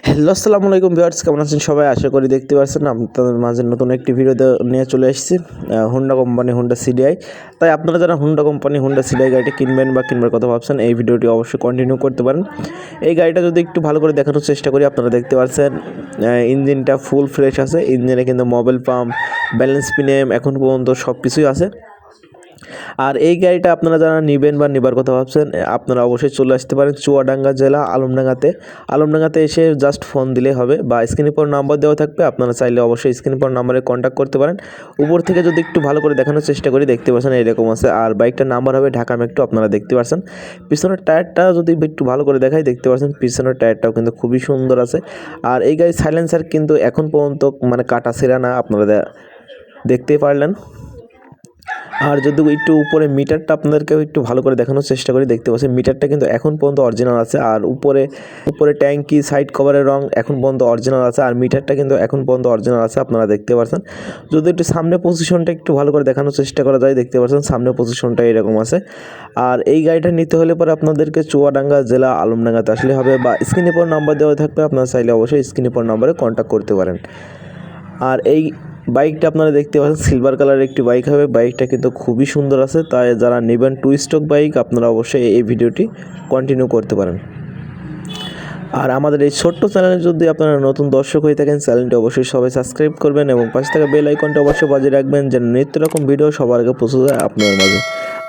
Hello, আসসালামু আলাইকুম viewers, কেমন আছেন সবাই? আশা করি দেখতে পাচ্ছেন আপনাদের মাঝে নতুন একটি ভিডিওতে নিয়ে চলে এসেছি। Honda company Honda CDI. তাই আপনারা যারা হোন্ডা কোম্পানি হোন্ডা সিডিআই গাড়িটি কিনবেন বা কিনবার কথা ভাবছেন, এই ভিডিওটি অবশ্যই কন্টিনিউ করতে পারেন। এই গাড়িটা যদি একটু ভালো করে দেখানোর চেষ্টা করি, আপনারা দেখতে পাচ্ছেন ইঞ্জিনটা ফুল ফ্রেশ আছে। ইঞ্জিনে কিন্তু মোবিল পাম্প, ব্যালেন্স পিনেম এখন পর্যন্ত সব কিছুই আছে। আর এই গাড়িটা আপনারা যারা নেবেন বা নেবার কথা ভাবছেন, আপনারা অবশ্যই চলে আসতে পারেন চুয়াডাঙ্গা জেলা আলমডাঙ্গাতে এসে জাস্ট ফোন দিলেই হবে, বা স্ক্রিনের পর নাম্বার দেওয়া থাকবে। আপনারা চাইলে অবশ্যই স্ক্রিনের পর নাম্বারে কন্ট্যাক্ট করতে পারেন। উপর থেকে যদি একটু ভালো করে দেখানোর চেষ্টা করি, দেখতে পাচ্ছেন এরকম আছে। আর বাইকটার নাম্বার হবে ঢাকা মেট্রো, আপনারা দেখতে পাচ্ছেন। পিছনের টায়ারটা যদি একটু ভালো করে দেখাই, দেখতে পাচ্ছেন পিছনের টায়ারটাও কিন্তু খুবই সুন্দর আছে। আর এই গাড়ির সাইলেন্সার কিন্তু এখন পর্যন্ত কাটা ছেঁড়া না, আপনারা দেখতেই পারলেন। আর যদি একটু উপরে মিটারটা আপনাদেরকে একটু ভালো করে দেখানোর চেষ্টা করি, দেখতে পাচ্ছেন মিটারটা কিন্তু এখন পর্যন্ত অরিজিনাল আছে। আর উপরে ট্যাঙ্কি সাইড কভারের রং এখন পর্যন্ত অরিজিনাল আছে। আর মিটারটা কিন্তু এখন পর্যন্ত অরিজিনাল আছে, আপনারা দেখতে পাচ্ছেন। যদি একটু সামনে পজিশনটা একটু ভালো করে দেখানোর চেষ্টা করা যায়, দেখতে পাচ্ছেন সামনে পজিশনটা এরকম আছে। আর এই গাড়িটা নিতে হলে পরে আপনাদেরকে চুয়াডাঙ্গা জেলা আলমডাঙ্গাতে আসলে হবে, বা স্ক্রিনের পর নাম্বার দেওয়া থাকবে, আপনারা চাইলে অবশ্যই স্ক্রিনের পর নাম্বারে কন্ট্যাক্ট করতে পারেন। আর এই বাইকটা আপনারা দেখতে পাচ্ছেন সিলভার কালারের একটি বাইক হবে। বাইকটা কিন্তু খুবই সুন্দর আছে। তাই যারা নেবেন টু স্ট্রোক বাইক, আপনারা অবশ্যই এই ভিডিওটি কন্টিনিউ করতে পারেন। আর আমাদের এই ছোট্ট চ্যানেলে যদি আপনারা নতুন দর্শক হয়ে থাকেন, চ্যানেলটি অবশ্যই সবাই সাবস্ক্রাইব করবেন এবং পাশে থাকা বেল আইকনটা অবশ্যই বাজিয়ে রাখবেন, যেন নিত্য রকম ভিডিও সবার আগে পৌঁছে যায় আপনাদের মাঝে।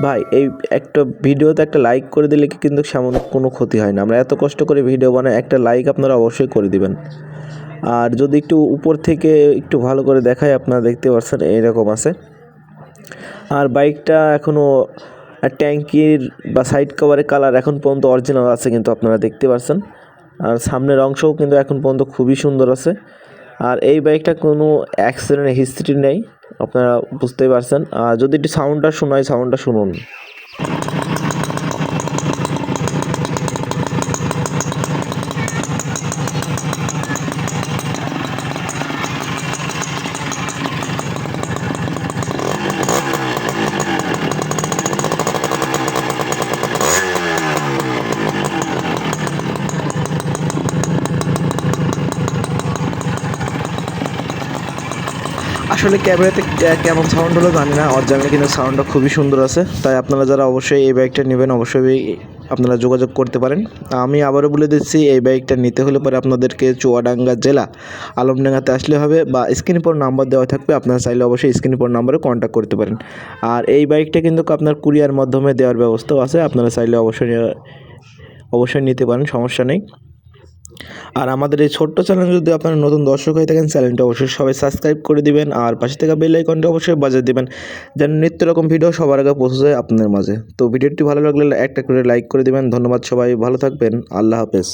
ভাই, এই একটা ভিডিওতে একটা লাইক করে দিলে কিন্তু সেমন কোনো ক্ষতি হয় না। আমরা এত কষ্ট করে ভিডিও বানাই, একটা লাইক আপনারা অবশ্যই করে দিবেন। আর যদি একটু উপর থেকে একটু ভালো করে দেখায়, আপনারা দেখতে পাচ্ছেন এরকম আছে। আর বাইকটা এখনও ট্যাঙ্কির বা সাইড কভারের কালার এখন পর্যন্ত অরিজিনাল আছে, কিন্তু আপনারা দেখতে পাচ্ছেন। আর সামনের অংশও কিন্তু এখন পর্যন্ত খুবই সুন্দর আছে। আর এই বাইকটা কোনো অ্যাক্সিডেন্ট হিস্ট্রি নেই, আপনারা বুঝতেই পারছেন। আর যদি একটু সাউন্ডটা শোনায়, সাউন্ডটা শুনুন। আসলে ক্যামেরাতে কেমন সাউন্ড হলো জানি না, অরিজিনালি কিন্তু সাউন্ডটা খুবই সুন্দর আছে। তাই আপনারা যারা অবশ্যই এই বাইকটা নেবেন, অবশ্যই আপনারা যোগাযোগ করতে পারেন। আমি আবারও বলে দিচ্ছি, এই বাইকটা নিতে হলে পরে আপনাদেরকে চুয়াডাঙ্গা জেলা আলমডাঙ্গাতে আসলে হবে, বা স্ক্রিনের পর নাম্বার দেওয়া থাকবে, আপনারা চাইলে অবশ্যই স্ক্রিনের পর নাম্বারে কন্ট্যাক্ট করতে পারেন। আর এই বাইকটা কিন্তু আপনার কুরিয়ার মাধ্যমে দেওয়ার ব্যবস্থাও আছে, আপনারা চাইলে অবশ্যই নিতে পারেন, সমস্যা নেই। আর আমাদের এই ছোট্ট চ্যানেল যদি আপনারা নতুন দর্শক হয়ে থাকেন, চ্যানেলটা অবশ্যই সবাই সাবস্ক্রাইব করে দিবেন, আর পাশে থেকে বেল আইকনটা অবশ্যই বাজিয়ে দিবেন, যেন নিত্য রকম ভিডিও সবার আগে পৌঁছে যায় আপনাদের মাঝে। তো ভিডিওটি ভালো লাগলে একটা করে লাইক করে দিবেন। ধন্যবাদ, সবাই ভালো থাকবেন। আল্লাহ হাফেজ।